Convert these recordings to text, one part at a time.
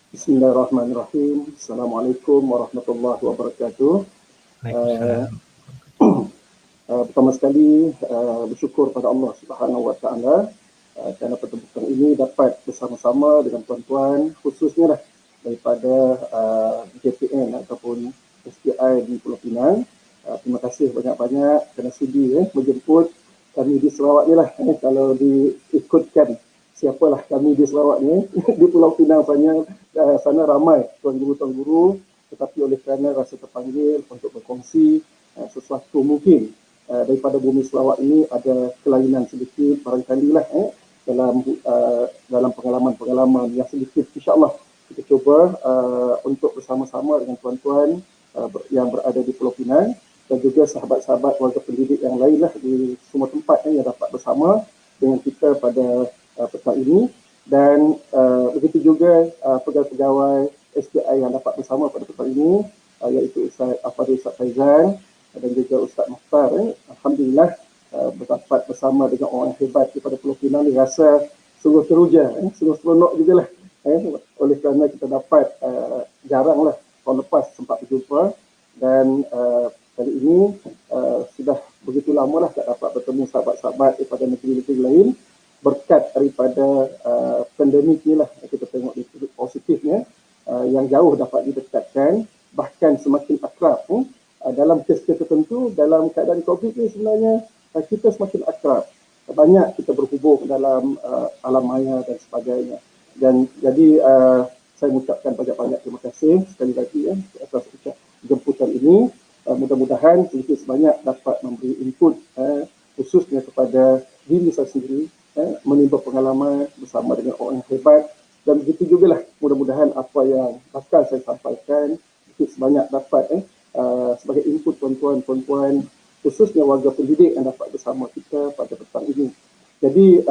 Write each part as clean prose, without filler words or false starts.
Bismillahirrahmanirrahim. Assalamualaikum warahmatullahi wabarakatuh. Waalaikumsalam. Pertama sekali bersyukur pada Allah Subhanahu Wa Taala kerana pertemuan ini dapat bersama-sama dengan tuan-tuan, khususnya lah daripada JPN ataupun SPI di Pulau Pinang. Terima kasih banyak-banyak kerana sudi menjemput kami di Sarawak ni lah. Kalau diikutkan siapalah kami di Sarawak ni di Pulau Pinang sana ramai tuan guru, tetapi oleh kerana rasa terpanggil untuk berkongsi sesuatu mungkin daripada bumi Sarawak ini ada kelainan sedikit barangkali lah dalam pengalaman-pengalaman yang sedikit, insyaAllah kita cuba untuk bersama-sama dengan tuan-tuan yang berada di Pulau Pinang dan juga sahabat-sahabat warga pendidik yang lain lah di semua tempat yang dapat bersama dengan kita pada petang ini. Dan begitu juga pegawai-pegawai SPI yang dapat bersama pada petang ini, iaitu Ustaz Afadil Ustaz Faizan dan juga Ustaz Mukhtar. Alhamdulillah berdapat bersama dengan orang hebat daripada Pulau Pinang ni, rasa sungguh teruja, sungguh seronok jugalah. Oleh kerana kita dapat jarang lah tahun lepas sempat berjumpa dan kali ini sudah begitu lama lah tak dapat bertemu sahabat-sahabat daripada negeri-negeri lain. Berkat daripada pandemik ni lah kita tengok positifnya yang jauh dapat didekatkan, bahkan semakin akrab. Dalam kes-kes tertentu, dalam keadaan COVID ni sebenarnya kita semakin akrab. Banyak kita berhubung dalam alam maya dan sebagainya. Dan jadi saya mengucapkan banyak-banyak terima kasih sekali lagi atas jemputan ini. Mudah-mudahan sedikit sebanyak dapat memberi input khususnya kepada diri saya sendiri, menimba pengalaman bersama dengan orang yang hebat. Dan begitu jugalah mudah-mudahan apa yang bakal saya sampaikan sedikit sebanyak dapat sebagai input tuan-tuan, khususnya warga pendidik yang dapat bersama kita pada petang ini. Jadi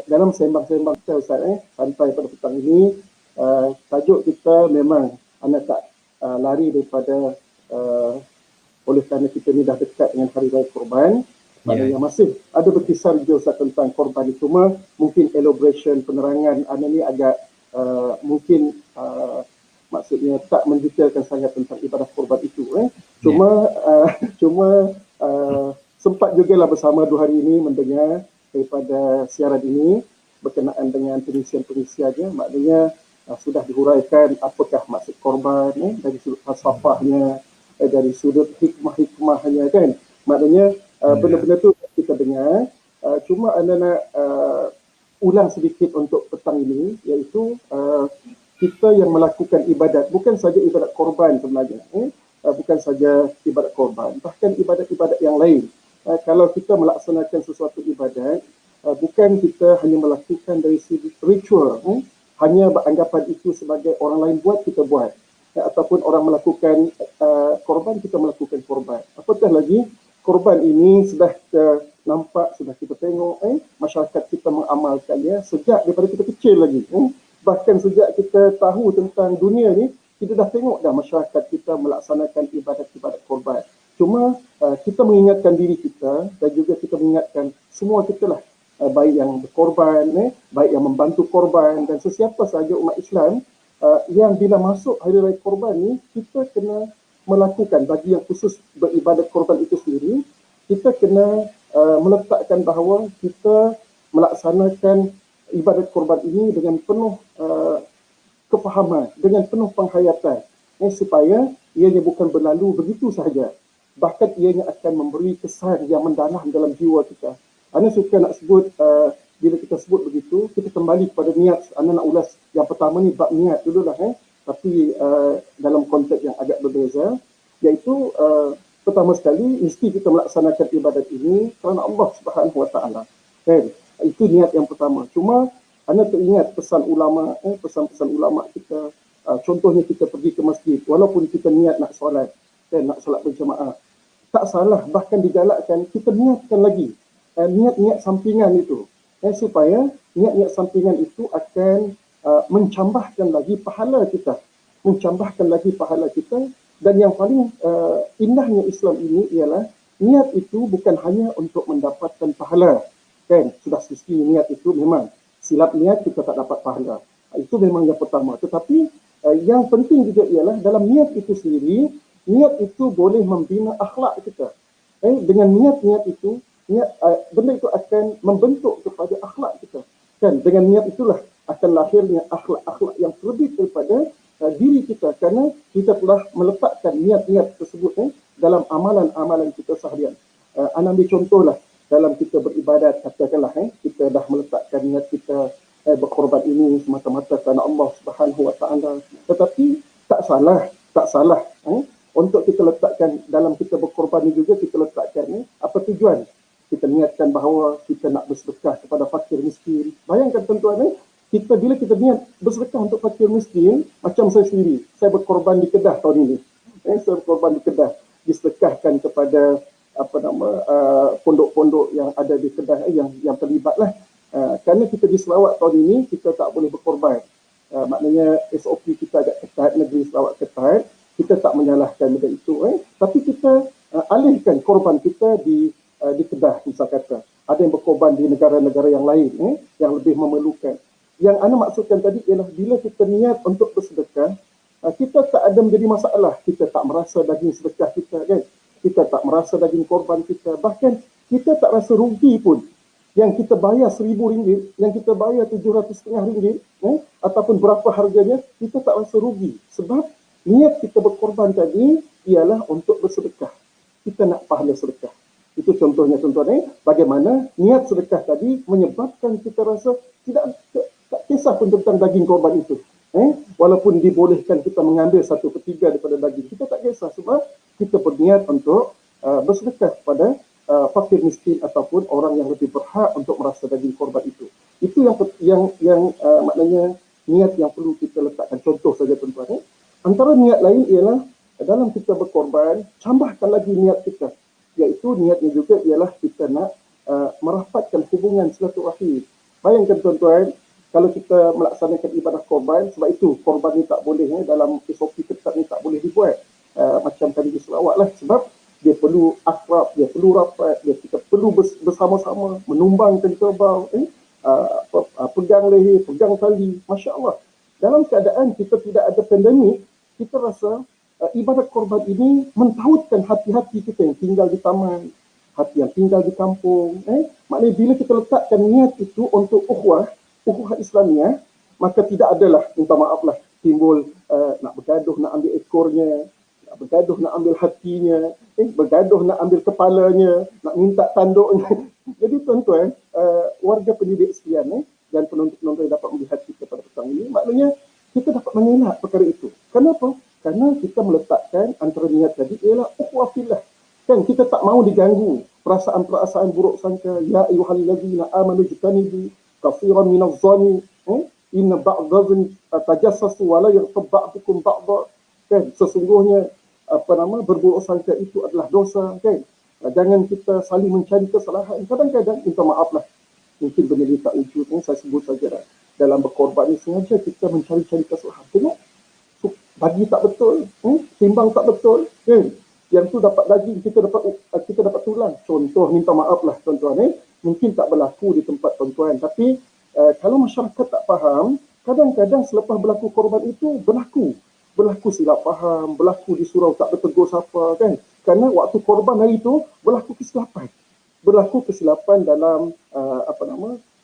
dalam sembang-sembang kita Ustaz, santai pada petang ini, tajuk kita memang anda tak lari daripada oleh kerana kita ni dah dekat dengan Hari Raya Korban. Yang masih ada berkisar juga Ustaz tentang korban itu, cuma mungkin elaboration penerangan anda ni agak mungkin maksudnya tak mendetailkan sangat tentang ibadah korban itu. Cuma sempat jugalah bersama 2 hari ini mendengar daripada siaran ini berkenaan dengan pengisian-pengisiannya, maknanya sudah dihuraikan apakah maksud korban dari sudut falsafahnya, dari sudut hikmah-hikmahnya kan. Maknanya benda-benda tu kita dengar, cuma anda nak ulang sedikit untuk petang ini, iaitu kita yang melakukan ibadat, bukan saja ibadat korban sebenarnya, bukan saja ibadat korban, bahkan ibadat-ibadat yang lain. Kalau kita melaksanakan sesuatu ibadat, bukan kita hanya melakukan dari segi ritual, hanya beranggapan itu sebagai orang lain buat, kita buat. Ataupun orang melakukan korban, kita melakukan korban. Apatah lagi, korban ini sudah kita nampak, sudah kita tengok, masyarakat kita mengamalkannya sejak daripada kita kecil lagi. Bahkan sejak kita tahu tentang dunia ni, kita dah tengok dah masyarakat kita melaksanakan ibadat-ibadat korban. Cuma kita mengingatkan diri kita dan juga kita mengingatkan semua kita lah, baik yang berkorban, baik yang membantu korban dan sesiapa sahaja umat Islam yang bila masuk Hari Raya Korban ni, kita kena melakukan, bagi yang khusus beribadat korban itu sendiri, kita kena meletakkan bahawa kita melaksanakan ibadat korban ini dengan penuh kefahaman, dengan penuh penghayatan, supaya ianya bukan berlalu begitu sahaja, bahkan ianya akan memberi kesan yang mendalam dalam jiwa kita. Anda suka nak sebut, bila kita sebut begitu, kita kembali kepada niat. Anda nak ulas yang pertama ni bab niat dululah, tapi dalam konteks yang agak berbeza, iaitu pertama sekali mesti kita melaksanakan ibadat ini kerana Allah Subhanahu Wa Taala. Itu niat yang pertama. Cuma anda teringat pesan ulama, pesan-pesan ulama kita. Contohnya kita pergi ke masjid, walaupun kita niat nak solat, nak solat berjemaah, tak salah, bahkan digalakkan kita niatkan lagi niat-niat sampingan itu, supaya niat-niat sampingan itu akan mencambahkan lagi pahala kita, dan yang paling indahnya Islam ini ialah niat itu bukan hanya untuk mendapatkan pahala, sudah sisi niat itu memang silap niat kita tak dapat pahala, itu memang yang pertama. Tetapi yang penting juga ialah dalam niat itu sendiri, niat itu boleh membina akhlak kita. Dengan niat-niat itu, benda itu akan membentuk kepada akhlak kita. Kan dengan niat itulah akan lahirnya akhlak-akhlak yang terlebih daripada diri kita, kerana kita telah meletakkan niat-niat tersebut dalam amalan-amalan kita seharian. Ambil contohlah dalam kita beribadat, katakanlah kita dah meletakkan niat kita berkorban ini semata-mata kerana Allah Subhanahu Wa Taala. Tetapi tak salah untuk kita letakkan dalam kita berkorban ini juga kita letakkan apa tujuan. Kita niatkan bahawa kita nak bersedekah kepada fakir miskin. Bayangkan tuan-tuan, bila kita niat bersedekah untuk fakir miskin, macam saya sendiri, saya berkorban di Kedah tahun ini. Saya berkorban di Kedah, disedekahkan kepada pondok-pondok yang ada di Kedah yang terlibatlah. Kerana kita di Sarawak tahun ini kita tak boleh berkorban. Maknanya SOP kita agak ketat, negeri Sarawak ketat. Kita tak menyalahkan benda itu, tapi kita alihkan korban kita di Kedah, misal kata. Ada yang berkorban di negara-negara yang lain, yang lebih memerlukan. Yang Ana maksudkan tadi ialah bila kita niat untuk bersedekah, kita tak ada menjadi masalah. Kita tak merasa daging sedekah kita, kan? Kita tak merasa daging korban kita. Bahkan kita tak rasa rugi pun. Yang kita bayar RM1,000, yang kita bayar RM750, ataupun berapa harganya, kita tak rasa rugi. Sebab niat kita berkorban tadi ialah untuk bersedekah. Kita nak pahala sedekah. Itu contohnya tuan-tuan, bagaimana niat sedekah tadi menyebabkan kita rasa tak kisah pun tentang daging korban itu. Walaupun dibolehkan kita mengambil 1/3 daripada daging, kita tak kisah sebab kita berniat untuk bersedekah kepada fakir miskin ataupun orang yang lebih berhak untuk merasa daging korban itu. Itu yang maknanya niat yang perlu kita letakkan. Contoh saja tuan-tuan. Antara niat lain ialah dalam kita berkorban, tambahkan lagi niat kita. Iaitu niatnya juga ialah kita nak merapatkan hubungan silaturahim. Bayangkan tuan-tuan, kalau kita melaksanakan ibadah korban, sebab itu korban ni tak boleh dalam SOP ketat ni tak boleh dibuat macam tadi di Sarawak lah, sebab dia perlu akrab, dia perlu rapat, kita perlu bersama-sama menumbangkan kerbau, pegang leher, pegang tali. Masya Allah, dalam keadaan kita tidak ada pandemik, kita rasa ibadat korban ini mentautkan hati-hati kita yang tinggal di taman, hati yang tinggal di kampung. Maknanya bila kita letakkan niat itu untuk ukhuwah Islamiah, maka tidak adalah, minta maaflah, timbul nak bergaduh, nak ambil ekornya, nak bergaduh, nak ambil hatinya, bergaduh, nak ambil kepalanya, nak minta tanduknya. Jadi tuan-tuan, warga pendidik sekalian dan penonton-penonton yang dapat melihat kita pada petang ini, maknanya kita dapat mengelak perkara itu. Kenapa? Kerana kita meletakkan antara niat tadi ialah ukhuwah fillah. Kan kita tak mahu diganggu perasaan-perasaan buruk sangka. Ya ayyuhallazina amanu jtanibu katsiran minadh-dhanni inna ba'dadh tajassasu wa la yaghtab ba'dukum ba'dha. Kan sesungguhnya berburuk sangka itu adalah dosa, kan? Jangan kita saling mencari kesalahan. Kadang-kadang minta maaflah, mungkin benda ni tak wujud, saya sebut saja dalam berkorban ni sengaja kita mencari-cari kesalahan. Tengok, bagi tak betul, timbang tak betul, kan? Yang tu dapat daging, kita dapat tulang. Contoh, minta maaf lah tuan-tuan, mungkin tak berlaku di tempat tuan-tuan, tapi kalau masyarakat tak faham, kadang-kadang selepas berlaku korban itu berlaku silap faham, berlaku di surau tak bertegur siapa, kan? Kerana waktu korban hari itu berlaku kesilapan dalam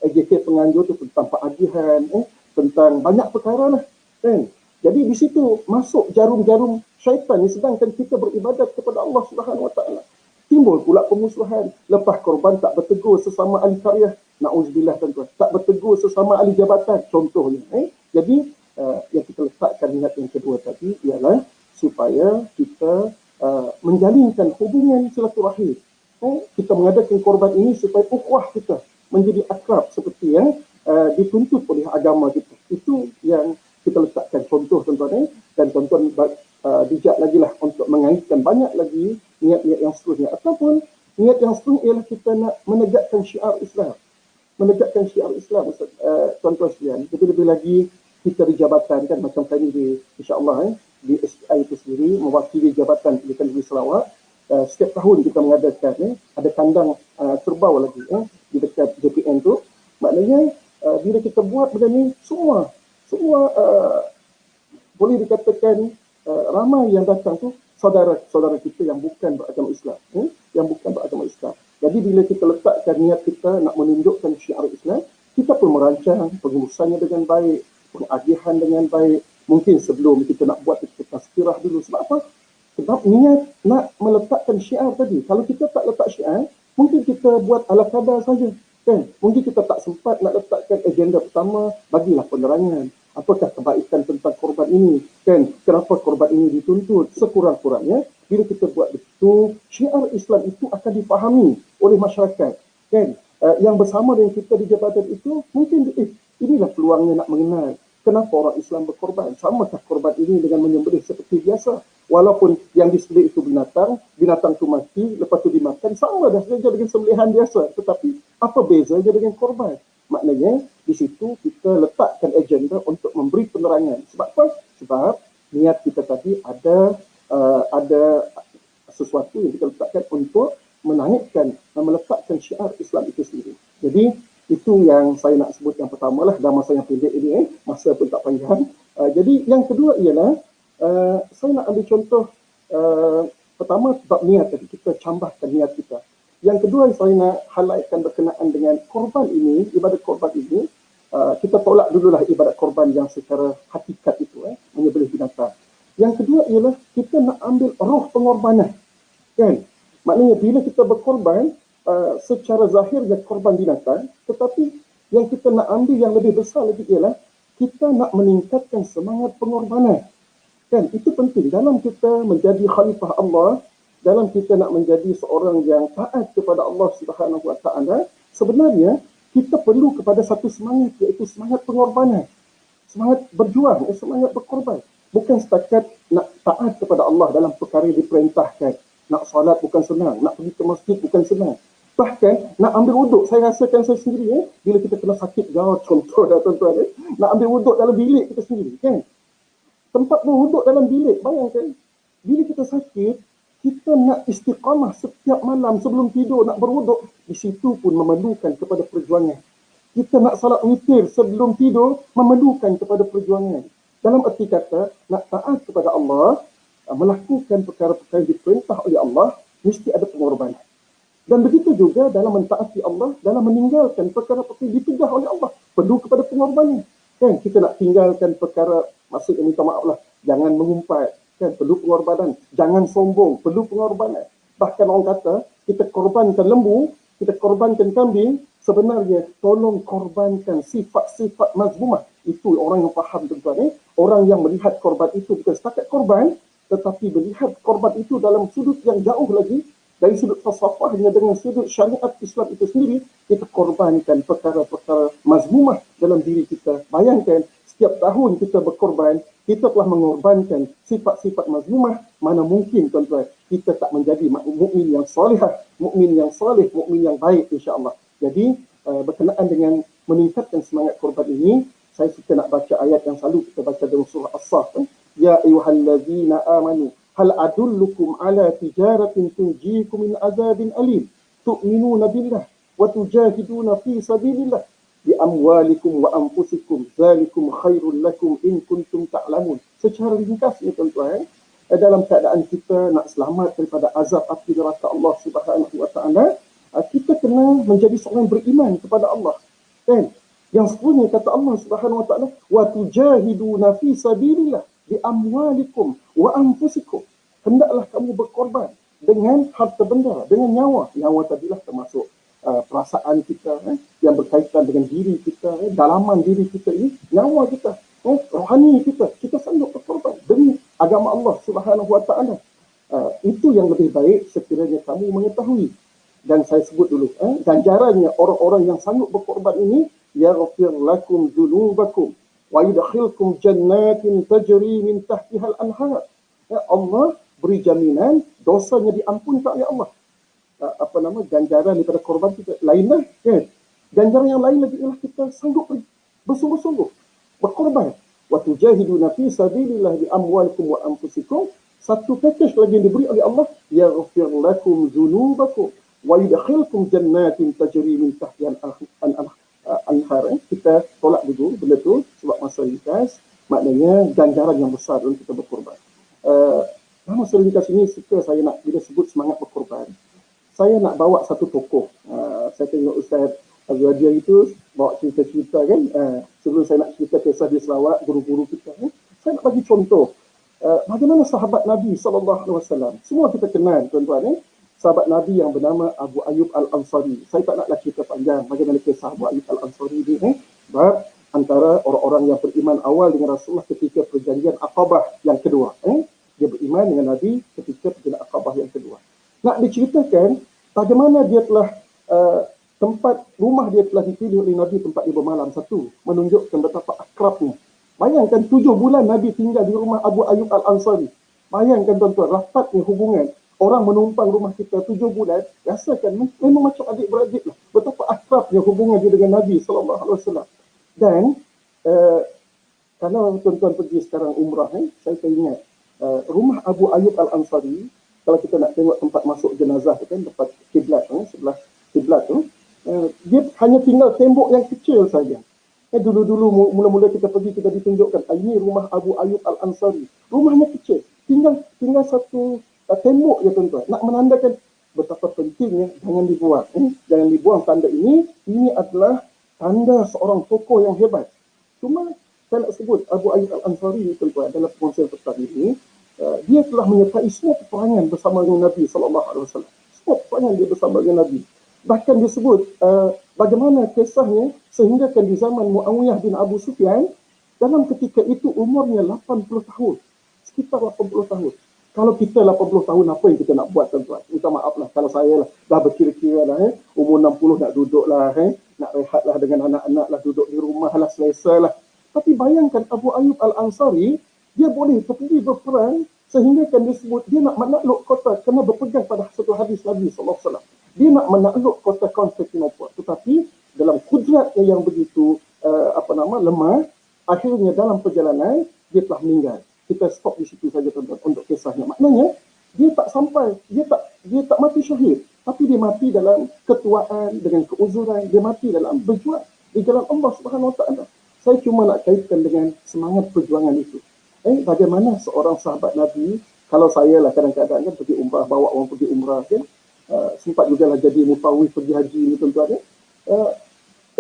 AJK penganjur tu tentang pengagihan, tentang banyak perkara lah, kan? Jadi di situ masuk jarum-jarum syaitan ni, sedangkan kita beribadat kepada Allah Subhanahu Wa Taala. Timbul pula pemusuhan. Lepas korban tak bertegur sesama ahli karyah. Na'udzubillah tuan-tuan. Tak bertegur sesama ahli jabatan contohnya. Jadi yang kita letakkan niat yang kedua tadi ialah supaya kita menjalinkan hubungan silaturahim. Kita mengadakan korban ini supaya ukhuwah kita menjadi akrab seperti yang dituntut oleh agama kita. Itu yang kita letakkan contoh tuan-tuan, dan tuan-tuan bijak lagi lah untuk mengaitkan banyak lagi niat-niat yang seterusnya. Ataupun niat yang seterusnya ialah kita nak menegakkan syiar Islam. Tuan-tuan sekalian, lebih-lebih lagi kita di jabatan, kan, macam kami insya-Allah di SPI itu sendiri mewakili jabatan di Negeri Sarawak. Setiap tahun kita mengadakan ada kandang kerbau lagi di dekat JPN tu. Maknanya bila kita buat benda ni, semua boleh dikatakan ramai yang datang tu saudara-saudara kita yang bukan beragama Islam, yang bukan beragama Islam. Jadi bila kita letakkan niat kita nak menunjukkan syiar Islam, kita pun merancang pengurusannya dengan baik, pengagihan dengan baik. Mungkin sebelum kita nak buat, kita tazkirah dulu. Sebab apa? Sebab niat nak meletakkan syiar tadi. Kalau kita tak letak syiar, mungkin kita buat ala kadar saja. Kan? Mungkin kita tak sempat nak letakkan agenda pertama, bagilah penerangan. Apakah kebaikan tentang korban ini? Kan? Kenapa korban ini dituntut? Sekurang-kurangnya, bila kita buat begitu, syiar Islam itu akan dipahami oleh masyarakat. Kan? Yang bersama dengan kita di jabatan itu, mungkin inilah peluangnya nak mengenal kenapa orang Islam berkorban. Samakah korban ini dengan menyembelih seperti biasa? Walaupun yang disembelih itu binatang itu mati, lepas itu dimakan, sama dah saja dengan sembelihan biasa. Tetapi apa bezanya dengan korban? Maknanya di situ kita letakkan agenda untuk memberi penerangan. Sebab apa? Sebab niat kita tadi ada sesuatu yang kita letakkan untuk menaikkan dan meletakkan syiar Islam itu sendiri. Jadi itu yang saya nak sebut yang pertama lah, dalam masa yang pendek ini, masa pun tak panjang. Jadi yang kedua ialah saya nak ambil contoh pertama bab niat tadi, kita cambahkan niat kita. Yang kedua saya nak highlightkan berkenaan dengan korban ini, ibadat korban ini. Kita tolak dululah ibadat korban yang secara hakikat itu, menyembelih binatang. Yang kedua ialah kita nak ambil roh pengorbanan. Kan? Maknanya bila kita berkorban, secara zahirnya korban binatang, tetapi yang kita nak ambil yang lebih besar lagi ialah kita nak meningkatkan semangat pengorbanan. Kan? Itu penting dalam kita menjadi khalifah Allah, dalam kita nak menjadi seorang yang taat kepada Allah Subhanahu Wa Taala. Sebenarnya kita perlu kepada satu semangat, iaitu semangat pengorbanan, semangat berjuang, semangat berkorban. Bukan setakat nak taat kepada Allah dalam perkara yang diperintahkan. Nak solat bukan senang, nak pergi ke masjid bukan senang. Bahkan nak ambil wuduk, saya rasakan saya sendiri, bila kita kena sakit gawat, contoh dah tuan-tuan, nak ambil wuduk dalam bilik kita sendiri, kan? Tempat berwuduk dalam bilik, bayangkan, bila kita sakit, kita nak istiqamah setiap malam sebelum tidur, nak berwuduk, di situ pun memerlukan kepada perjuangan. Kita nak salat witir sebelum tidur, memerlukan kepada perjuangan. Dalam erti kata, nak taat kepada Allah, melakukan perkara-perkara yang diperintah oleh Allah, mesti ada pengorbanan. Dan begitu juga dalam mentaati Allah, dalam meninggalkan perkara-perkara yang ditegah oleh Allah, perlu kepada pengorbanan. Kan? Kita nak tinggalkan perkara, maksudnya minta maaf lah, jangan mengumpat, kan? Perlu pengorbanan. Jangan sombong, perlu pengorbanan. Bahkan orang kata, kita korbankan lembu, kita korbankan kambing, sebenarnya tolong korbankan sifat-sifat mazmumah. Itu orang yang faham, tuan-tuan. Orang yang melihat korban itu bukan setakat korban, tetapi melihat korban itu dalam sudut yang jauh lagi, dari sudut falsafahnya dengan sudut syariat Islam itu sendiri, kita korbankan perkara-perkara mazmumah dalam diri kita. Bayangkan, setiap tahun kita berkorban, kita telah mengorbankan sifat-sifat mazmumah. Mana mungkin, tuan-tuan, kita tak menjadi mukmin yang solehah, mukmin yang soleh, mukmin yang baik, insya-Allah. Jadi, berkenaan dengan meningkatkan semangat korban ini, saya suka nak baca ayat yang selalu kita baca dalam surah As-Saff. Ya ayyuhallazina amanu hal adullukum ala tijaratin tunjikum min azabin alim tu'minuna billah wa tujahiduna fi sabilillah bi amwalikum wa anfusikum zalikum khairul lakum in kuntum ta'lamun. Secara ringkasnya, tuan-tuan, dalam keadaan kita nak selamat daripada azab api neraka Allah Subhanahu Wa Taala, kita kena menjadi seorang beriman kepada Allah. Kan? Yang sebenarnya kata Allah Subhanahu Wa Taala, wa tujahiduna fi sabilillah bi amwalikum wa anfusikum. Hendaklah kamu berkorban dengan harta benda, dengan nyawa. Nyawa tadilah termasuk perasaan kita, yang berkaitan dengan diri kita, dalaman diri kita ini, nyawa kita, rohani kita. Kita sanggup berkorban demi agama Allah Subhanahu Wa Taala. Itu yang lebih baik sekiranya kamu mengetahui. Dan saya sebut dulu, ganjarannya orang-orang yang sanggup berkorban ini, yaghfir lakum dzunubakum wa yudkhilkum jannatin tajri min tahtiha al-anhar. Allah beri jaminan dosanya diampunkan oleh Allah. Ganjaran daripada korban kita lainlah, kan? Ganjaran yang lain lagi ialah kita sanggup bersungguh-sungguh berkorban. Wa tujahiduna fi sabilillah bi amwalikum wa anfusikum. Satu package lagi yang diberi oleh Allah, yaghfir lakum dzunubakum wa yudkhilkum jannatin tajri min tahtiha al-anhar. Kita tolak dulu benda tu sebab masa ringkas. maknanya ganjaran yang besar untuk kita berkorban. Nama seringkas ini suka saya nak bila sebut semangat berkorban. Saya nak bawa satu tokoh. Saya tengok Ustaz Azwadia itu bawa cerita-cerita kan. Sebelum saya nak cerita kisah di Sarawak, guru-guru kita kan. Saya nak bagi contoh. Bagaimana sahabat Nabi SAW. Semua kita kenal tuan-tuan. Sahabat Nabi yang bernama Abu Ayyub Al-Ansari. Saya tak naklah cerita panjang bagaimana kisah Abu Ayyub Al-Ansari ini. Sebab antara orang-orang yang beriman awal dengan Rasulullah ketika perjanjian Aqabah yang kedua. Dia beriman dengan Nabi ketika perjanjian Aqabah yang kedua. Nak diceritakan bagaimana dia telah tempat rumah dia telah dipilih oleh Nabi tempat dia bermalam satu. Menunjukkan betapa akrabnya. Bayangkan 7 bulan Nabi tinggal di rumah Abu Ayyub Al-Ansari. Bayangkan tuan-tuan, rapatnya hubungan. Orang menumpang rumah kita 7 bulan, rasakan memang macam adik-beradik lah. Betapa akrabnya hubungan dia dengan Nabi SAW. Dan kalau tuan-tuan pergi sekarang umrah, saya teringat rumah Abu Ayyub Al-Ansari, kalau kita nak tengok tempat masuk jenazah tu kan, tempat kiblat, sebelah kiblat tu, dia hanya tinggal tembok yang kecil saja. Dulu-dulu mula-mula kita pergi, kita ditunjukkan, ini rumah Abu Ayyub Al-Ansari. Rumahnya kecil, tinggal satu tembok je tuan-tuan. Nak menandakan betapa pentingnya, jangan dibuang. Jangan dibuang tanda ini adalah tanda seorang tokoh yang hebat. Cuma saya nak sebut Abu Ayyub Al-Ansari tuan-tuan dalam konsel petang ini, dia telah menyertai semua peperangan bersama dengan Nabi SAW. Semua peperangan dia bersama dengan Nabi. Bahkan disebut bagaimana kisahnya sehingga di zaman Muawiyah bin Abu Sufyan, dalam ketika itu umurnya 80 tahun. Sekitar 80 tahun. Kalau kita 80 tahun, apa yang kita nak buat tuan-tuan? Minta maaf lah, kalau saya lah, dah berkira-kira lah, umur 60 nak duduk lah, nak rehat lah dengan anak-anak lah, duduk di rumah lah, selesa lah. Tapi bayangkan Abu Ayyub Al-Ansari, dia boleh pergi berperang sehingga kan disebut dia nak menakluk kota kena berpegang pada satu hadis Nabi SAW. Dia nak menakluk kota Konstantinopel. Tetapi dalam kudratnya yang begitu lemah, akhirnya dalam perjalanan dia telah meninggal. Kita stop di situ saja tuan-tuan untuk kisahnya. Maknanya dia tak sampai, dia tak mati syahid, tapi dia mati dalam ketuaan, dengan keuzuran, dia mati dalam berjuang di jalan Allah Subhanahu Wa Taala. Saya cuma nak kaitkan dengan semangat perjuangan itu. Bagaimana seorang sahabat Nabi, kalau saya lah kadang-kadang kan pergi umrah, bawa orang pergi umrah kan, sempat juga lah jadi mufawwidh pergi haji ni tuan-tuan.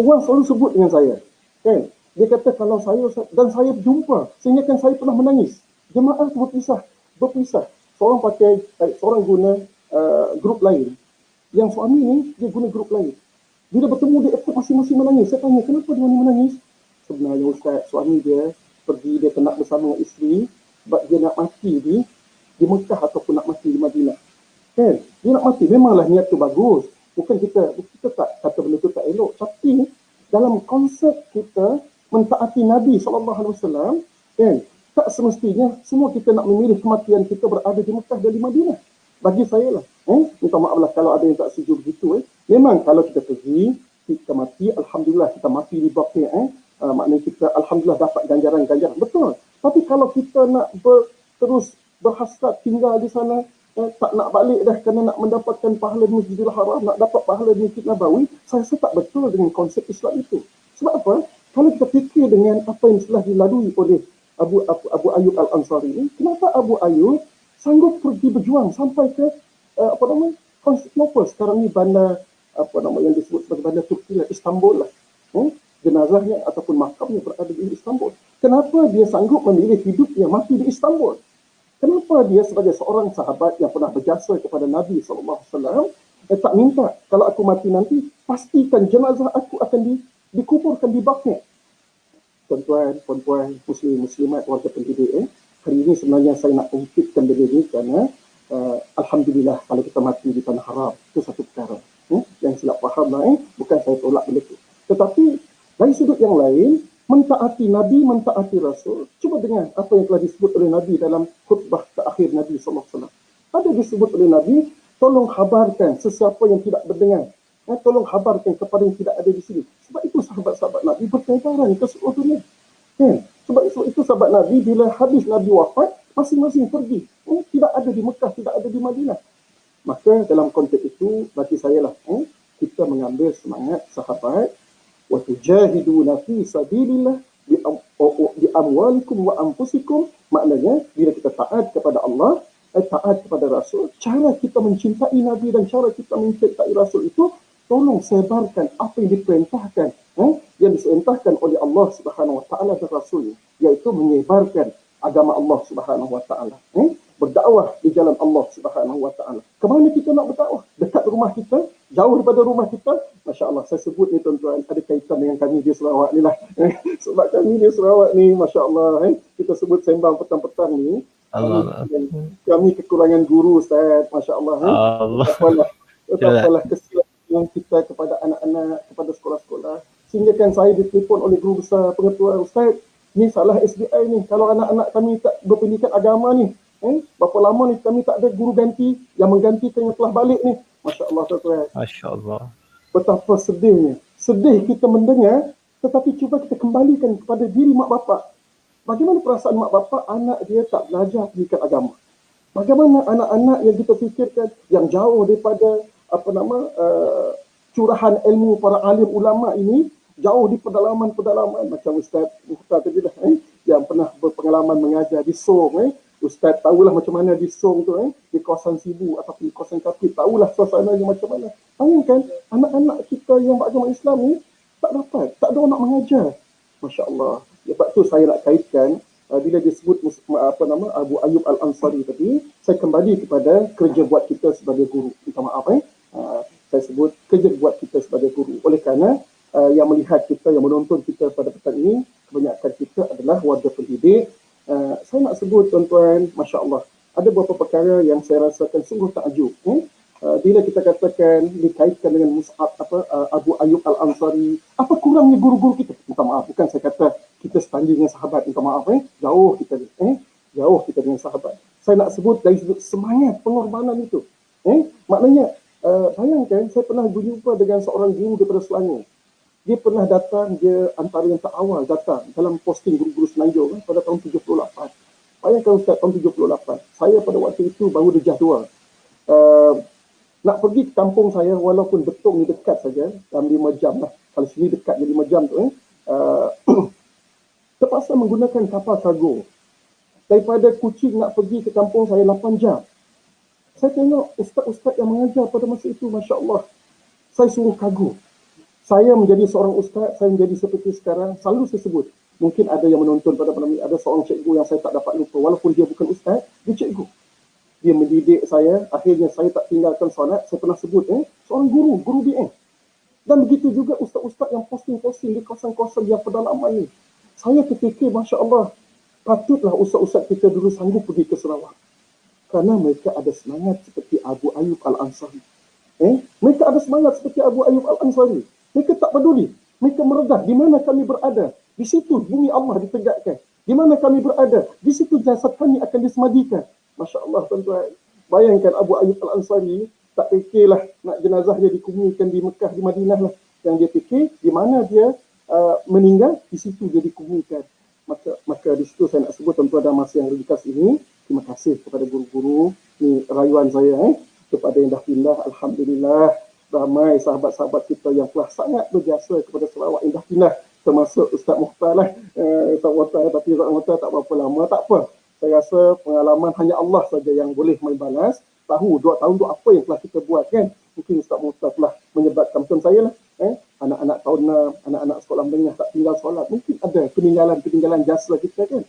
Orang selalu sebut dengan saya, kan? Dia kata kalau saya, dan saya jumpa, sehingga kan saya pernah menangis. Jemaah berpisah. Seorang guna grup lain. Yang suami ni, dia guna grup lain. Bila bertemu, dia ikut masing-masing menangis. Saya tanya, kenapa dia menangis? Sebenarnya Ustaz, suami dia pergi, dia kena bersama isteri, sebab dia nak mati di Mekah ataupun nak mati di Madinah. Kan? Dia nak mati, memanglah niat tu bagus. Bukan kita tak kata benda tu tak elok. Tapi dalam konsep kita, mentaati Nabi SAW, kan? Tak semestinya semua kita nak memilih kematian kita berada di Mekah dan di Madinah. Bagi saya lah, minta maaf lah kalau ada yang tak setuju begitu. Memang kalau kita pergi, kita mati, Alhamdulillah kita mati di Baqi', maknanya kita Alhamdulillah dapat ganjaran-ganjaran. Betul. Tapi kalau kita nak terus berhasrat tinggal di sana, tak nak balik dah kerana nak mendapatkan pahala di Masjidil Haram, nak dapat pahala di Masjid Nabawi, saya rasa tak betul dengan konsep Islam itu. Sebab apa? Kalau kita fikir dengan apa yang telah dilalui oleh Abu Ayyub Al-Ansari ini, kenapa Abu Ayyub sanggup pergi berjuang sampai ke Konstantinopel, sekarang ni bandar yang disebut sebagai bandar Turki lah, Istanbul lah. Jenazahnya ataupun makamnya berada di Istanbul. Kenapa dia sanggup memilih hidupnya mati di Istanbul? Kenapa dia sebagai seorang sahabat yang pernah berjasa kepada Nabi SAW tak minta kalau aku mati nanti pastikan jenazah aku akan dikuburkan di Baqi'? Tuan-tuan, puan-puan, muslim-muslimat, warga pendidik, hari ini sebenarnya saya nak ungkitkan benda ini kerana Alhamdulillah kalau kita mati di tanah haram, itu satu perkara. Yang silap faham lah, bukan saya tolak benda itu. Tetapi dari sudut yang lain, mentaati Nabi, mentaati Rasul. Cuba dengar apa yang telah disebut oleh Nabi dalam khutbah terakhir Nabi SAW. Ada disebut oleh Nabi, tolong habarkan sesiapa yang tidak berdengar. Tolong habarkan kepada yang tidak ada di sini. Sebab itu sahabat-sahabat Nabi bertebaran ke seluruh dunia. Sebab itu sahabat Nabi, bila habis Nabi wafat, masing-masing pergi. Tidak ada di Mekah, tidak ada di Madinah. Maka dalam konteks itu, bagi saya lah, kita mengambil semangat sahabat, وَتُجَاهِدُونَ فِي سَبِيلِ اللَّهِ Di amwalikum wa anfusikum, maknanya bila kita taat kepada Allah, taat kepada Rasul, cara kita mencintai Nabi dan cara kita mencintai Rasul itu, tolong sebarkan apa yang diperintahkan, yang diperintahkan oleh Allah Subhanahu Wa Taala dan Rasul, iaitu menyebarkan agama Allah Subhanahu Wa Taala, berdakwah di jalan Allah Subhanahu Wa Taala. Kemana kita nak berdakwah? Dekat rumah kita, jauh daripada rumah kita. Masya Allah, saya sebut ni tuan-tuan, ada kaitan dengan kami di Sarawak ni lah. Sebab kami di Sarawak ni, Masya Allah, kita sebut sembang petang-petang ni, kami kekurangan guru, Ustaz. Masya Allah. Betapalah kesilapan yang kita kepada anak-anak, kepada sekolah-sekolah. Sehingga kan saya ditelepon oleh guru besar pengetua, Ustaz, ni salah SDI ni. Kalau anak-anak kami tak berpendidikan agama ni, berapa lama ni kami tak ada guru ganti yang menggantikan yang telah balik ni. Masya Allah, tuan-tuan. Masya Allah. Betapa sedihnya. Sedih kita mendengar, tetapi cuba kita kembalikan kepada diri mak bapak. Bagaimana perasaan mak bapak anak dia tak belajar pendidikan agama? Bagaimana anak-anak yang kita fikirkan yang jauh daripada curahan ilmu para alim ulama ini, jauh di pedalaman-pedalaman macam Ustaz Mukhtar tadi dah, yang pernah berpengalaman mengajar di Song, Ustaz tahulah macam mana di Song tu, di kawasan Sibu atau di kawasan Kapit, tahulah suasananya macam mana. Bayangkan anak-anak kita yang beragama Islam ni tak ada orang nak mengajar. Masya Allah. Sebab tu saya nak kaitkan bila disebut Abu Ayyub Al-Ansari tadi, saya kembali kepada kerja buat kita sebagai guru. Minta maaf, saya sebut kerja buat kita sebagai guru. Oleh kerana yang melihat kita, yang menonton kita pada petang ini, kebanyakan kita adalah warga pendidik. Saya nak sebut tuan-tuan, Masya Allah, ada beberapa perkara yang saya rasakan sungguh takjub. Bila kita katakan dikaitkan dengan Mus'ab Abu Ayyub Al-Ansari, apa kurangnya guru-guru kita? Minta maaf, bukan saya kata kita setanding dengan sahabat, minta maaf, jauh kita jauh kita dengan sahabat. Saya nak sebut dari sudut semangat pengorbanan itu. Maknanya bayangkan, saya pernah berjumpa dengan seorang guru daripada Selangor. Dia pernah datang, dia antara yang terawal datang dalam posting guru-guru Semenanjung pada tahun 78. Bayangkan Ustaz, tahun 78. Saya pada waktu itu baru berjadual. Nak pergi ke kampung saya, walaupun Betong ni dekat saja, dalam 5 jam lah. Kalau sini dekat je 5 jam tu, terpaksa menggunakan kapal kargo. Daripada Kuching nak pergi ke kampung saya 8 jam. Saya tengok ustaz-ustaz yang mengajar pada masa itu, Masya Allah. Saya sungguh kagum. Saya menjadi seorang ustaz, saya menjadi seperti sekarang, selalu saya sebut. Mungkin ada yang menonton pada malam ini, ada seorang cikgu yang saya tak dapat lupa. Walaupun dia bukan ustaz, dia cikgu. Dia mendidik saya, akhirnya saya tak tinggalkan solat. Saya pernah sebut, seorang guru BM. Dan begitu juga ustaz-ustaz yang posting-posting di kawasan-kawasan yang pedalaman ni. Saya terfikir, Masya Allah, patutlah ustaz-ustaz kita dulu sanggup pergi ke Sarawak. Kerana mereka ada semangat seperti Abu Ayyub Al-Ansari. Mereka ada semangat seperti Abu Ayyub Al-Ansari. Mereka tak peduli. Mereka meredah di mana kami berada. Di situ bumi Allah ditegakkan. Di mana kami berada, di situ jasad kami akan disemadikan. Masya Allah, tuan-tuan. Bayangkan Abu Ayyub Al-Ansari tak fikirlah nak jenazah dia dikuburkan di Mekah, di Madinah lah. Yang dia fikir, di mana dia meninggal, di situ dia dikuburkan. Maka di situ saya nak sebut, tuan-tuan, dalam masa yang ringkas ini, terima kasih kepada guru-guru. Ini rayuan saya kepada yang dah pindah. Alhamdulillah, ramai sahabat-sahabat kita yang telah sangat berjasa kepada Sarawak yang dah pindah. Termasuk Ustaz Mukhtar lah. Ustaz Mukhtar, tapi Ustaz Mukhtar tak berapa lama, tak apa. Saya rasa pengalaman hanya Allah saja yang boleh membalas. Tahu 2 tahun tu apa yang telah kita buat, kan? Mungkin Ustaz Mukhtar telah menyebabkan macam saya lah. Anak-anak tahun 6, anak-anak sekolah menengah tak tinggal solat. Mungkin ada peninggalan jasa kita, kan?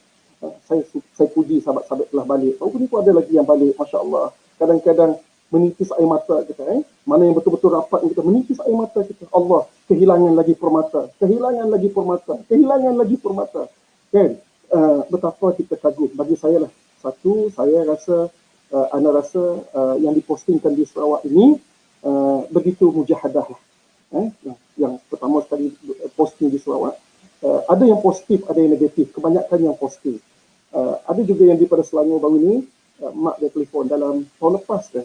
Saya puji sahabat-sahabat telah balik. Walaupun itu ada lagi yang balik, Masya Allah. Kadang-kadang menitis air mata kita. Mana yang betul-betul rapat kita, menitis air mata kita. Allah, kehilangan lagi permata. Kehilangan lagi permata. Kehilangan lagi permata. Kan? Betapa kita kagum. Bagi saya lah. Satu, saya rasa, yang dipostingkan di Sarawak ini, begitu mujahadah lah. Yang pertama sekali posting di Sarawak. Ada yang positif, ada yang negatif. Kebanyakan yang positif. Ada juga yang daripada Selangor baru ni, mak dia telefon dalam tahun lepas dah.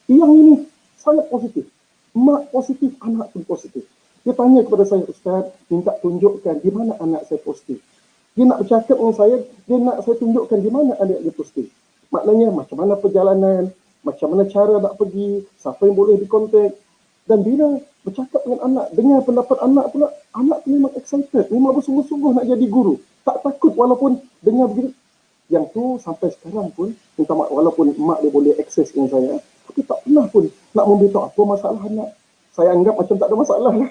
Yang ini sangat positif. Mak positif, anak pun positif. Dia tanya kepada saya, Ustaz, minta tunjukkan di mana anak saya positif. Dia nak bercakap dengan saya, dia nak saya tunjukkan di mana anak dia positif. Maknanya macam mana perjalanan, macam mana cara nak pergi, siapa yang boleh dikontak. Dan bila bercakap dengan anak, dengar pendapat anak pula, anak tu memang excited, memang bersungguh-sungguh nak jadi guru. Tak takut walaupun dengar begitu. Yang tu sampai sekarang pun, minta maaf, walaupun mak dia boleh akses dengan saya, tapi tak pernah pun nak memberitahu apa masalah anak. Saya anggap macam tak ada masalah lah.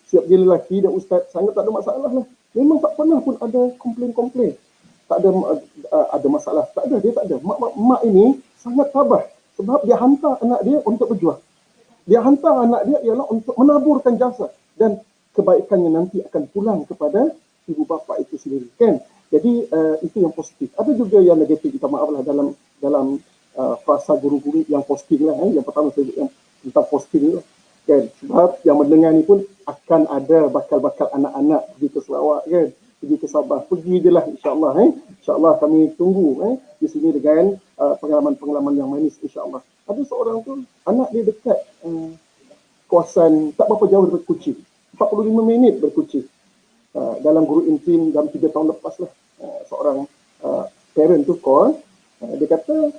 Siap dia lelaki dan ustaz, saya anggap tak ada masalah lah. Memang tak pernah pun ada komplain-komplain. Tak ada ada masalah. Tak ada, dia tak ada. Mak ini sangat tabah. Sebab dia hantar anak dia untuk berjuang. Dia hantar anak dia ialah untuk menaburkan jasa. Dan kebaikannya nanti akan pulang kepada ibu bapa itu sendiri. Kan? Jadi itu yang positif. Ada juga yang negatif, kita maaflah dalam frasa guru-guru yang posting lah. Yang pertama saya yang tentang posting ni lah. Kan? Sebab yang mendengar ni pun akan ada bakal-bakal anak-anak pergi ke Sarawak kan, pergi ke Sabah, pergi je lah insyaAllah. InsyaAllah kami tunggu di sini dengan pengalaman-pengalaman yang manis insyaAllah. Ada seorang tu, anak dia dekat kawasan tak berapa jauh daripada Kuching, 45 minit berkuching. Dalam guru intim dalam 3 tahun lepas lah, seorang parent tu call, dia kata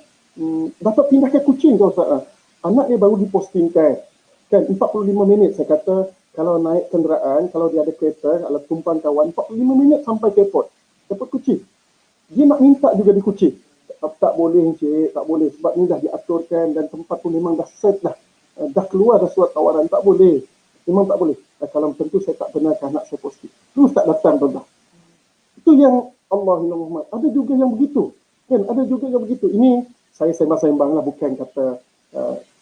dapat pindah ke Kuching kau Ustaz. Anak dia baru dipostingkan kan 45 minit. Saya kata kalau naik kenderaan, kalau dia ada kereta, kalau tumpang kawan, 45 minit sampai ke airport Kuching. Dia nak minta juga di Kuching. Tak boleh Encik, tak boleh sebab ni dah diaturkan dan tempat tu memang dah set dah. Dah keluar dah surat tawaran, tak boleh. Memang tak boleh. Kalau tentu saya tak benarkan anak saya posting. Terus tak datang tuan-tuan. Itu yang Allah Muhammad. Ada juga yang begitu. Kan, ada juga yang begitu. Ini saya sembang-sembang lah, bukan kata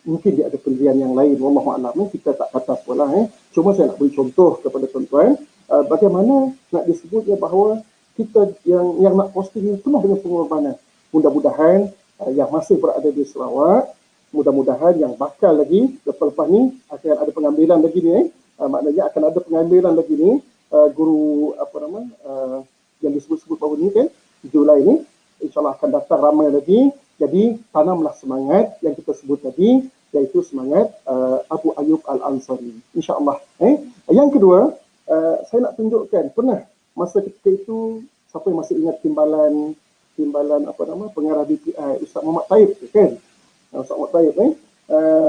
mungkin dia ada pendirian yang lain, wallahualam, kita tak kata apalah. Cuma saya nak beri contoh kepada tuan-tuan bagaimana nak disebutnya bahawa kita yang nak posting ini penuh dengan pengorbanan. Mudah-mudahan yang masih berada di Sarawak, mudah-mudahan yang bakal lagi lepas ni akan ada pengambilan lagi ni, maknanya akan ada pengambilan lagi ni, guru yang disebut-sebut baru ni kan, Julai ni, insyaAllah akan datang ramai lagi. Jadi tanamlah semangat yang kita sebut tadi, iaitu semangat Abu Ayyub Al-Ansari, insyaAllah. Yang kedua, saya nak tunjukkan, pernah masa ketika itu, siapa yang masih ingat timbalan pengarah BPI Ustaz Muhammad Taib kan? Ustaz Muhammad Taib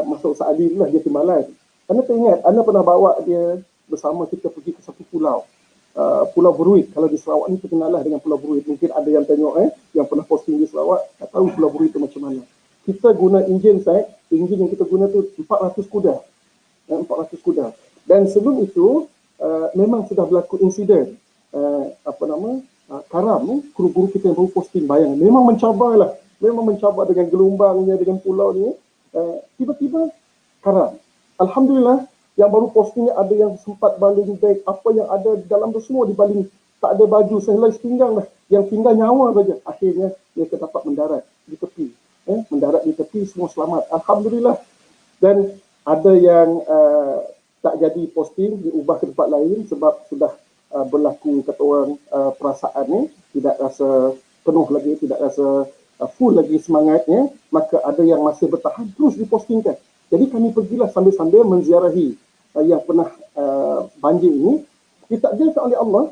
masa Ustaz Ali lah dia timbalan. Anda teringat, anda pernah bawa dia bersama kita pergi ke satu pulau, Pulau Beruit. Kalau di Sarawak ni terkenal lah dengan Pulau Beruit. Mungkin ada yang tengok yang pernah posting di Sarawak, tak tahu Pulau Beruit itu macam mana. Kita guna enjin yang kita guna tu 400 kuda. 400 kuda. Dan sebelum itu memang sudah berlaku insiden karam, guru-guru kita yang baru posting, bayang memang mencabarlah, memang mencabar dengan gelombangnya, dengan pulau ni. Tiba-tiba karam. Alhamdulillah, yang baru postingnya ada yang sempat baling beg, apa yang ada di dalam tu semua dibaling. Tak ada baju, sehelai pinggang lah. Yang tinggal nyawa saja. Akhirnya mereka dapat mendarat di tepi. Mendarat di tepi, semua selamat. Alhamdulillah. Dan ada yang tak jadi posting, diubah ke tempat lain sebab sudah berlaku kata orang perasaan ni, tidak rasa penuh lagi, tidak rasa full lagi semangatnya. Maka ada yang masih bertahan, terus dipostingkan. Jadi kami pergilah sambil-sambil menziarahi yang pernah banjir ini. Ditakdirkan oleh Allah,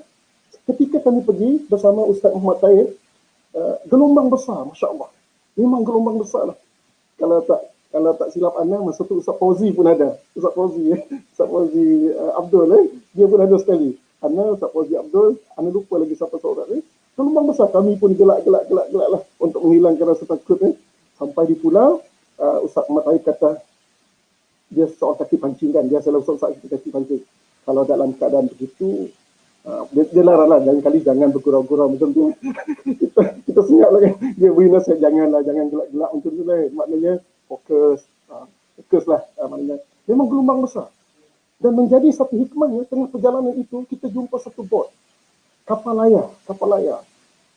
ketika kami pergi bersama Ustaz Muhammad Taib, gelombang besar, Masya Allah. Memang gelombang besar lah. Kalau tak silap anda, masa tu Ustaz Fauzi pun ada. Ustaz Fauzi Abdul, dia pun ada sekali. Ustaz Fauzi Abdul, anda lupa lagi siapa seorang ni. Gelombang besar, kami pun gelak lah untuk menghilangkan rasa takut. Sampai di pulau, Ustaz Muhammad Taib kata, dia soal kaki pancing kan, dia selalu soal kaki pancing. Kalau dalam keadaan begitu, dia larang lah, jangan bergurau-gurau macam tu. kita senyap lah kan. Dia beri nasihat, jangan gelak-gelak macam tu lah. Maknanya fokus lah. Maknanya memang gelombang besar. Dan menjadi satu hikmahnya, tengah perjalanan itu, kita jumpa satu bot. Kapal layar.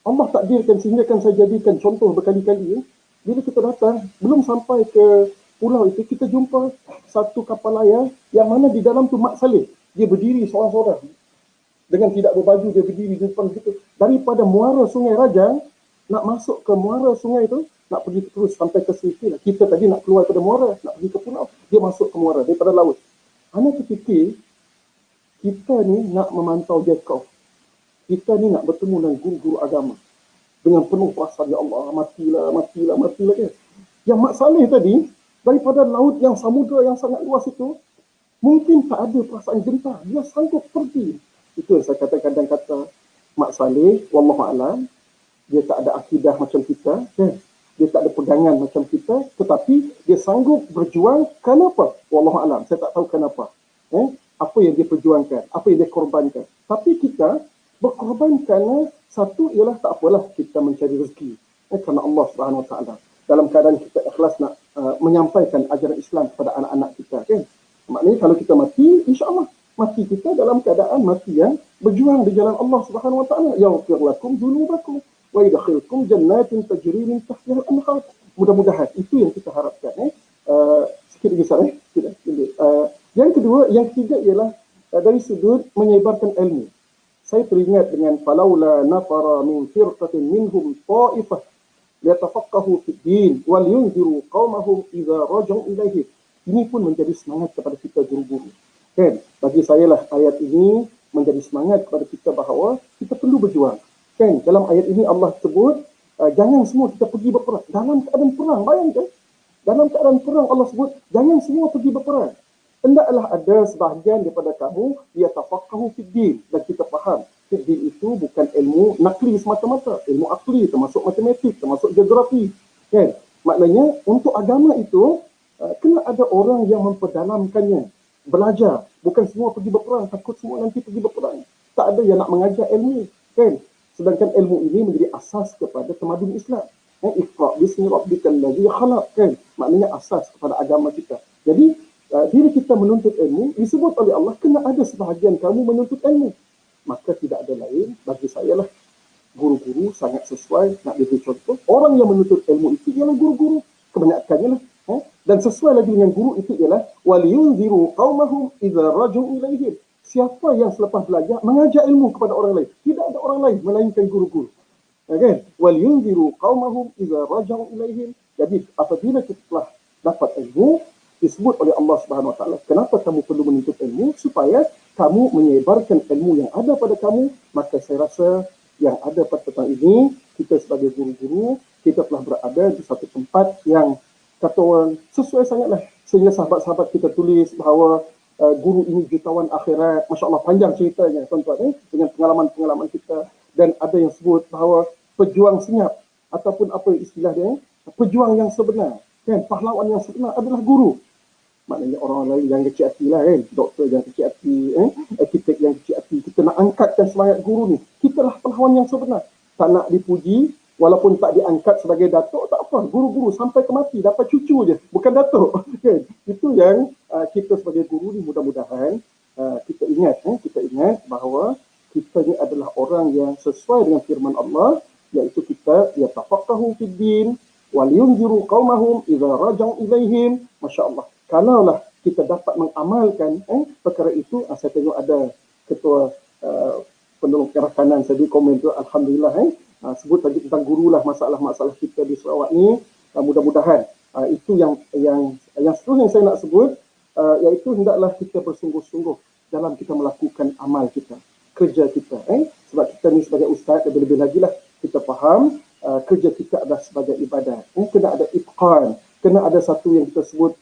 Allah takdirkan sehingga kan saya jadikan contoh berkali-kali. Bila kita datang, belum sampai ke pulau itu, kita jumpa satu kapal layar yang mana di dalam tu Mak Saleh. Dia berdiri seorang-seorang. Dengan tidak berbaju, dia berdiri di depan kita. Daripada muara Sungai Rajang, nak masuk ke muara sungai itu, nak pergi terus sampai ke Seriti. Kita tadi nak keluar pada muara, nak pergi ke pulau. Dia masuk ke muara daripada laut. Anda terfikir, kita ni nak memantau Jacob. Kita ni nak bertemu dengan guru-guru agama. Dengan penuh perasaan, ya Allah, matilah kan. Yang Mak Saleh tadi, daripada laut yang samudra yang sangat luas itu, mungkin tak ada perasaan gentar. Dia sanggup pergi. Itu yang saya kadang-kadang kata, Mak Saleh, wallahualam, dia tak ada akidah macam kita, kan? Dia tak ada pegangan macam kita, tetapi dia sanggup berjuang. Kenapa? Wallahualam, saya tak tahu kenapa. Apa yang dia perjuangkan, apa yang dia korbankan. Tapi kita berkorban kerana satu ialah tak apalah kita mencari rezeki kerana Allah Subhanahu Wa Taala. Dalam keadaan kita ikhlas nak menyampaikan ajaran Islam kepada anak-anak kita, kan? Maknanya kalau kita mati, insya-Allah mati kita dalam keadaan mati yang berjuang di jalan Allah Subhanahu Wa Taala. Yaghfir lakum dzunubakum wa yadkhilkum jannatin tajri min tahtiha al-anhar. Mudah-mudahan itu yang kita harapkan. Sikit lagi Sarah. Yang kedua, yang ketiga ialah dari sudut menyebarkan ilmu. Saya teringat dengan falaula nafara min firqatin minhum ta'ifah liyatafaqahu fid din wal yunziru qaumahum idza raja'u ilaihi. Ini pun menjadi semangat kepada kita guru-guru. Kan? Bagi saya lah ayat ini menjadi semangat kepada kita bahawa kita perlu berjuang. Kan? Dalam ayat ini Allah sebut jangan semua kita pergi berperang dalam keadaan perang. Bayangkan, dalam keadaan perang Allah sebut jangan semua pergi berperang. Hendaklah ada sebahagian daripada kamu liyatafaqahu fid din, dan kita faham fid din itu bukan ilmu nakli semata-mata, ilmu akli, termasuk matematik, termasuk geografi. Kan? Maknanya untuk agama itu kena ada orang yang memperdalamkannya, belajar. Bukan semua pergi berperang, takut semua nanti pergi berperang. Tak ada yang nak mengajar ilmu, kan? Sedangkan ilmu ini menjadi asas kepada tamadun Islam. Iqra bismi rabbikal ladzi khalaq, kan? Maknanya asas kepada agama kita. Jadi bila kita menuntut ilmu, disebut oleh Allah kena ada sebahagian kamu menuntut ilmu. Maka tidak ada lain bagi saya lah, guru-guru sangat sesuai nak beri contoh. Orang yang menuntut ilmu itu ialah guru-guru, kebanyakannya lah. Dan sesuai lagi dengan guru itu ialah waliyunziru qaumahum idza raja'u ilaihim. Siapa yang selepas belajar mengajar ilmu kepada orang lain. Tidak ada orang lain melainkan guru-guru. Kan? Waliyunziru qaumahum idza raja'u ilaihim. Jadi apabila kita telah dapat ilmu, disebut oleh Allah Subhanahu Wa Taala, kenapa kamu perlu menuntut ilmu? Supaya kamu menyebarkan ilmu yang ada pada kamu. Maka saya rasa yang ada pada petang ini, kita sebagai guru-guru, kita telah berada di satu tempat yang kata orang sesuai sangatlah, sehingga sahabat-sahabat kita tulis bahawa guru ini jutawan akhirat. Masya Allah, panjang ceritanya tuan-tuan, dengan pengalaman-pengalaman kita. Dan ada yang sebut bahawa pejuang senyap, ataupun apa istilah dia, pejuang yang sebenar, kan, pahlawan yang sebenar adalah guru. Maknanya orang lain yang kecil hati lah, kan, doktor yang kecil hati, arkitek yang kecil hati. Kita nak angkatkan semangat guru ni, kita lah pahlawan yang sebenar. Tak nak dipuji, walaupun tak diangkat sebagai datuk, tak apa. Guru-guru sampai ke mati dapat cucu je, bukan datuk. Okay. Itu yang kita sebagai guru ni mudah-mudahan kita ingat bahawa kita ni adalah orang yang sesuai dengan firman Allah, iaitu kita yatafaqahu fid din wal yunziru qaumahum idza raja'u ilaihim. Masya-Allah. Kalaulah kita dapat mengamalkan perkara itu, saya tengok ada ketua penolong kerakanan saya di komen tu, alhamdulillah, sebut tadi tentang guru lah, masalah-masalah kita di Sarawak ni. Mudah-mudahan itu yang seterusnya saya nak sebut, iaitu hendaklah kita bersungguh-sungguh dalam kita melakukan amal kita, kerja kita. Sebab kita ni sebagai ustaz, lebih-lebih lagi lah kita faham kerja kita adalah sebagai ibadat. Kena ada itqan, kena ada satu yang kita sebut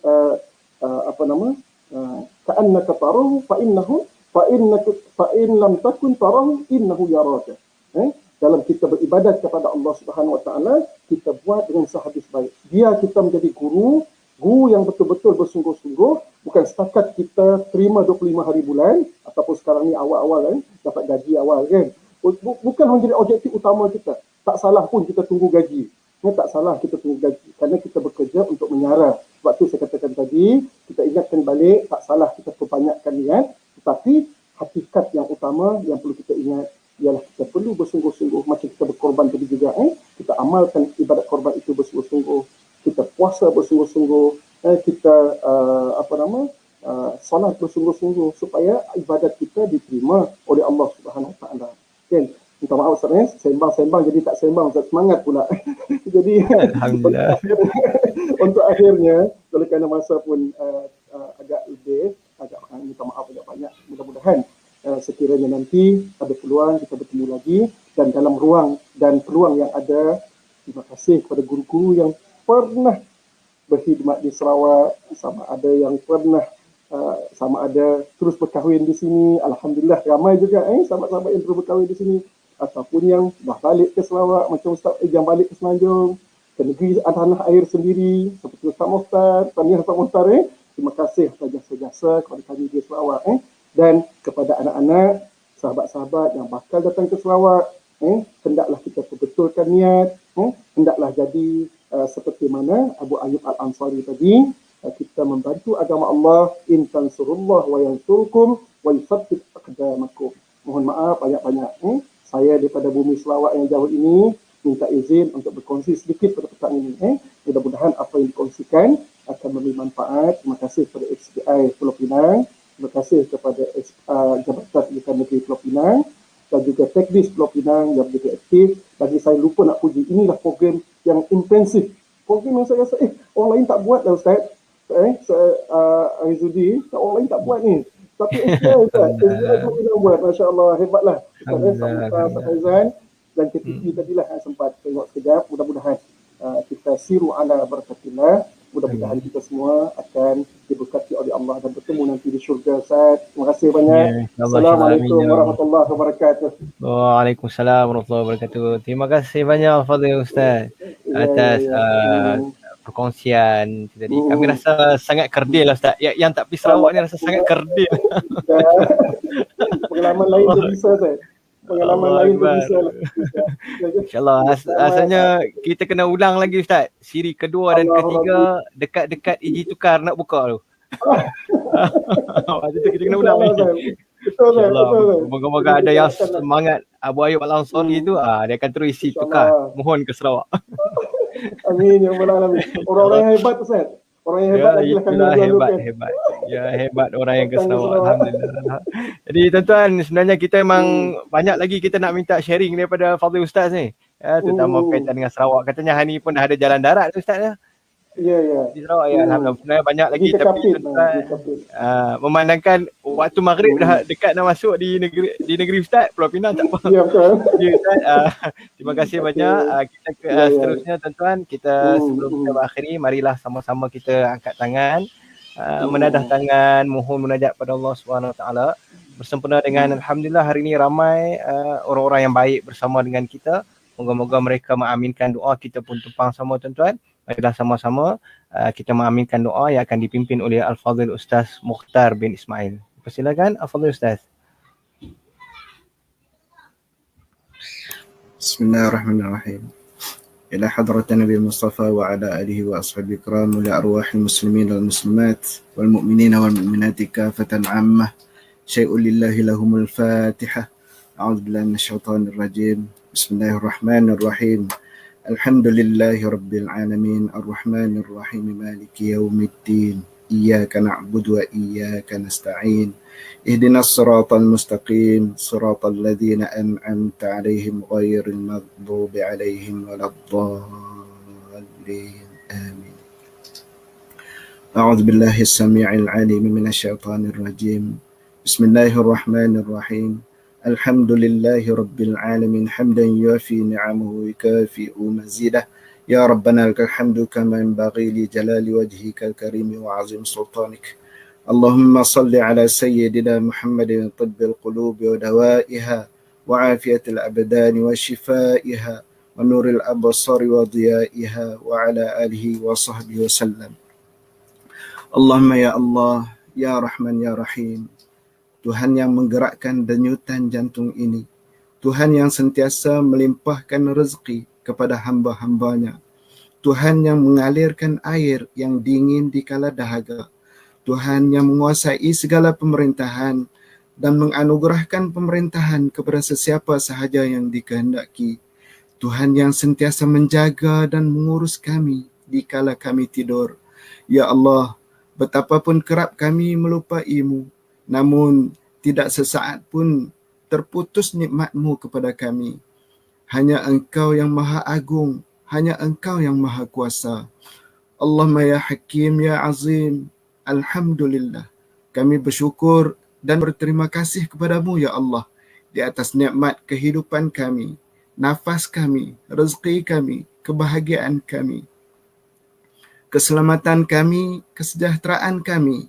ka'annaka tarahu fa in lam takun tarahu innahu yaraka. Dalam kita beribadat kepada Allah Subhanahu Wa Taala, kita buat dengan sehabis baik. Biar kita menjadi guru yang betul-betul bersungguh-sungguh, bukan setakat kita terima 25 hari bulan, ataupun sekarang ni awal-awal dapat gaji awal, kan. Bukan menjadi objektif utama kita. Tak salah pun kita tunggu gaji. Tak salah kita tunggu gaji, kerana kita bekerja untuk menyara. Sebab tu saya katakan tadi, kita ingatkan balik, tak salah kita perbanyakkan niat, tetapi hakikat yang utama yang perlu kita ingat ialah kita perlu bersungguh-sungguh, macam kita berkorban tadi juga, kita amalkan ibadat korban itu bersungguh-sungguh, kita puasa bersungguh-sungguh, kita solat bersungguh-sungguh, supaya ibadat kita diterima oleh Allah Subhanahu Wa Taala. Kan? Minta maaf Ustaz, sembang-sembang jadi tak sembang, Ustaz, semangat pula. Jadi Alhamdulillah. untuk akhirnya, oleh kerana masa pun agak lebih, minta maaf agak banyak, mudah-mudahan sekiranya nanti ada peluang kita bertemu lagi, dan dalam ruang dan peluang yang ada, terima kasih kepada guru-guru yang pernah berkhidmat di Sarawak, sama ada yang pernah sama ada terus berkahwin di sini. Alhamdulillah ramai juga sahabat-sahabat yang terus berkahwin di sini, ataupun yang dah balik ke Sarawak macam Ustaz yang balik ke Semenanjung, ke negeri tanah air sendiri seperti Ustaz Mohtar, tahniah Ustaz Mohtar. Terima kasih atas jasa-jasa kepada kami di Sarawak, dan kepada anak-anak sahabat-sahabat yang bakal datang ke Sarawak, hendaklah kita perbetulkan niat, hendaklah jadi seperti mana Abu Ayyub Al-Ansari tadi, kita membantu agama Allah, in tansurullah wa yansurkum wa yuthabbit aqdamakum. Mohon maaf banyak-banyak. Saya daripada bumi Sarawak yang jauh ini minta izin untuk berkongsi sedikit pada petang ini. Mudah-mudahan apa yang dikongsikan akan memberi manfaat. Terima kasih kepada HDI Pulau Pinang, terima kasih kepada Jabatan Pendidikan Negeri Pulau Pinang, dan juga Teknis Pulau Pinang yang begitu aktif. Bagi saya lupa nak puji, inilah program yang intensif. Program yang saya rasa orang lain tak buat dah Ustaz. Aizudi, orang lain tak buat ni. Tapi SDI tu buat, Masya Allah, hebatlah. Ustaz Aizan dan KTP tadilah sempat tengok sekejap. Mudah-mudahan kita siru ala barakatillah. Mudah-mudahan kita semua akan diberkati oleh Allah dan bertemu nanti di syurga Ustaz. Terima kasih banyak. Assalamualaikum warahmatullahi wabarakatuh. Waalaikumsalam warahmatullahi wabarakatuh. Terima kasih banyak Fadil Ustaz atas perkongsian tadi. Kami rasa sangat kerdil lah Ustaz. Yang tak pergi Sarawak ni rasa sangat kerdil. Pengalaman lain tu bisa Ustaz. Pengalaman lain tu bisa. InsyaAllah. Asalnya kita kena ulang lagi Ustaz. Siri kedua dan ketiga dekat-dekat EJ Tukar nak buka tu. Itu kita kena ulang lagi. Betul. Moga-moga ada yang semangat Abu Ayyub Al-Ansari tu, dia akan terus isi tukar. Mohon ke Sarawak. Amin ya rabbal alamin. Orang-orang yang hebat Ustaz. Orang yang hebat lagi lah kami hebat. Ya, hebat orang yang ke Sarawak. Alhamdulillah. Jadi tuan-tuan, sebenarnya kita memang banyak lagi kita nak minta sharing daripada Fadil Ustaz ni. Terutama berkaitan dengan Sarawak. Katanya hari ni pun dah ada jalan darat tu Ustaz ya. Ya. Di Sarawak ya, alhamdulillah banyak lagi, tapi memandangkan waktu maghrib dah dekat nak masuk di negeri Ustaz, Pulau Pinang tak apa. Ya betul. Ya, Ustaz, terima kasih banyak. Kita seterusnya tuan-tuan, kita sebelum kita berakhiri, marilah sama-sama kita angkat tangan, menadah tangan, mohon munajat pada Allah Subhanahu Wa Taala. Bersempena dengan alhamdulillah hari ini ramai orang-orang yang baik bersama dengan kita. Moga-moga mereka mengaminkan doa, kita pun tumpang sama tuan-tuan. Marilah sama-sama kita mengaminkan doa yang akan dipimpin oleh Al-Fadhil Ustaz Mohtar bin Ismail. Persilakan Al-Fadhil Ustaz. Bismillahirrahmanirrahim. Ila hadrat Nabi Mustafa wa ala alihi wa ashabi kiram wa li arwahil muslimin wal muslimat wal mu'minina wal mu'minati kafatan ammah. Syai'un lillahi lahumul fatihah. A'udzu billahi minasyaitonir rajim. Bismillahirrahmanirrahim. Alhamdulillahi Rabbil Alamin, Ar-Rahmanir Rahim, Maliki Yawmiddin, Iyyaka na'budu wa iyyaka nasta'in, Ihdinas siratal mustaqim, siratal ladzina an'amta 'alaihim ghairil maghdubi 'alaihim waladdallin. Amin. A'udzu billahi as-sami'il 'alim minasy syaithanir rajim. Bismillahirrahmanirrahim. Alhamdulillahi Rabbil Alamin, hamdan yuafi ni'amahu wa yukafi'u mazidah. Ya Rabbana lakal hamdu kama yanbaghi li jalali wajhika al-karim wa 'azim sultanik. Allahumma salli ala sayyidina Muhammadin tibbil qulubi wa dawaiha wa 'afiyatil abdani wa shifaiha wa nuril absari wa diyaiha wa ala alihi wa sahbihi wa sallam. Allahumma ya Allah, ya Rahman ya Rahim. Tuhan yang menggerakkan denyutan jantung ini, Tuhan yang sentiasa melimpahkan rezeki kepada hamba-hambanya, Tuhan yang mengalirkan air yang dingin di kala dahaga, Tuhan yang menguasai segala pemerintahan dan menganugerahkan pemerintahan kepada sesiapa sahaja yang dikehendaki, Tuhan yang sentiasa menjaga dan mengurus kami di kala kami tidur. Ya Allah, betapapun kerap kami melupaimu, namun tidak sesaat pun terputus nikmat-Mu kepada kami. Hanya Engkau yang Maha Agung, hanya Engkau yang Maha Kuasa. Allahumma ya Hakim ya Azim, alhamdulillah. Kami bersyukur dan berterima kasih kepada-Mu ya Allah di atas nikmat kehidupan kami, nafas kami, rezeki kami, kebahagiaan kami. keselamatan kami, kesejahteraan kami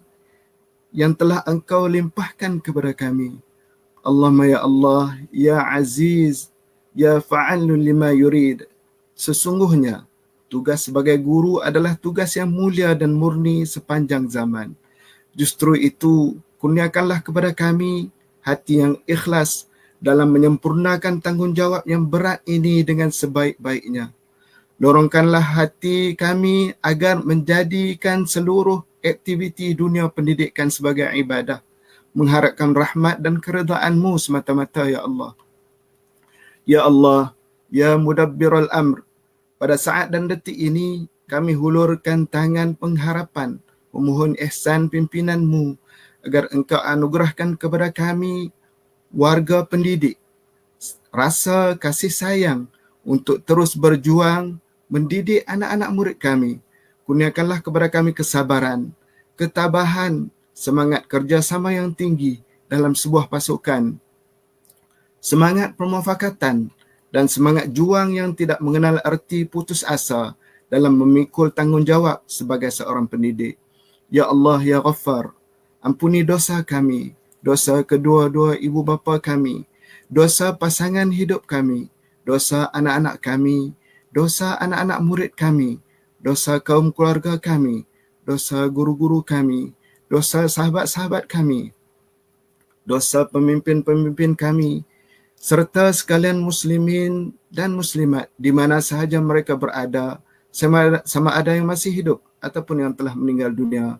yang telah Engkau limpahkan kepada kami. Allahumma ya Allah, ya Aziz, ya Fa'alun lima yurid. Sesungguhnya tugas sebagai guru adalah tugas yang mulia dan murni sepanjang zaman. Justru itu, kurniakanlah kepada kami hati yang ikhlas dalam menyempurnakan tanggungjawab yang berat ini dengan sebaik-baiknya. Dorongkanlah hati kami agar menjadikan seluruh aktiviti dunia pendidikan sebagai ibadah, mengharapkan rahmat dan keredaan-Mu semata-mata, ya Allah. Ya Allah, ya Mudabbirul Amr, pada saat dan detik ini kami hulurkan tangan pengharapan, memohon ihsan pimpinan-Mu agar Engkau anugerahkan kepada kami, warga pendidik, rasa kasih sayang untuk terus berjuang mendidik anak-anak murid kami. Kurniakanlah kepada kami kesabaran, ketabahan, semangat kerjasama yang tinggi dalam sebuah pasukan, semangat permufakatan, dan semangat juang yang tidak mengenal erti putus asa dalam memikul tanggungjawab sebagai seorang pendidik. Ya Allah, ya Ghaffar, ampuni dosa kami, dosa kedua-dua ibu bapa kami, dosa pasangan hidup kami, dosa anak-anak kami, dosa anak-anak murid kami, dosa kaum keluarga kami, dosa guru-guru kami, dosa sahabat-sahabat kami, dosa pemimpin-pemimpin kami, serta sekalian muslimin dan muslimat di mana sahaja mereka berada, sama ada yang masih hidup ataupun yang telah meninggal dunia.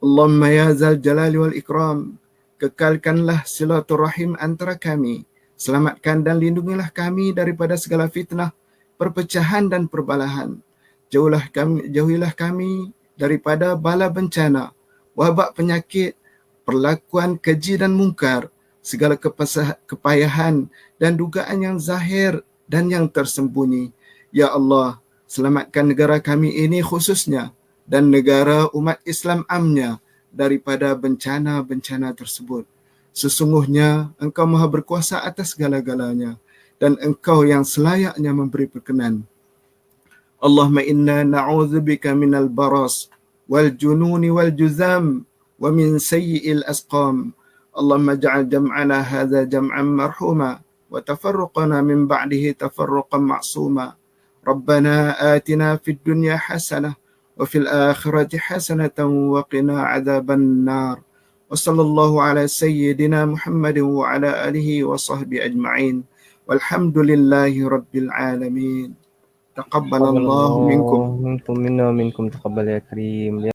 Allahumma ya zal jalali wal ikram, kekalkanlah silaturahim antara kami, selamatkan dan lindungilah kami daripada segala fitnah, perpecahan dan perbalahan. Jauhilah kami daripada bala bencana, wabak penyakit, perlakuan keji dan mungkar, segala kepayahan dan dugaan yang zahir dan yang tersembunyi. Ya Allah, selamatkan negara kami ini khususnya dan negara umat Islam amnya daripada bencana-bencana tersebut. Sesungguhnya Engkau Maha berkuasa atas segala-galanya dan Engkau yang selayaknya memberi perkenan. Allahumma inna na'udzubika minal baras wal jununi wal juzam wa min sayyi'il asqam. Allahumma ja'al jam'ana hadha jam'an marhuma wa tafarruqana min ba'dihi tafarruqan ma'suma. Rabbana atina fid dunya hasanah wa fil akhirati hasanatan wa qina adzaban nar. Wa sallallahu ala sayyidina Muhammadin wa ala alihi wa sahbihi ajma'in. Walhamdulillahi rabbil alamin. Taqabbalallahu minkum. Minkum minna minkum taqabbal ya karim.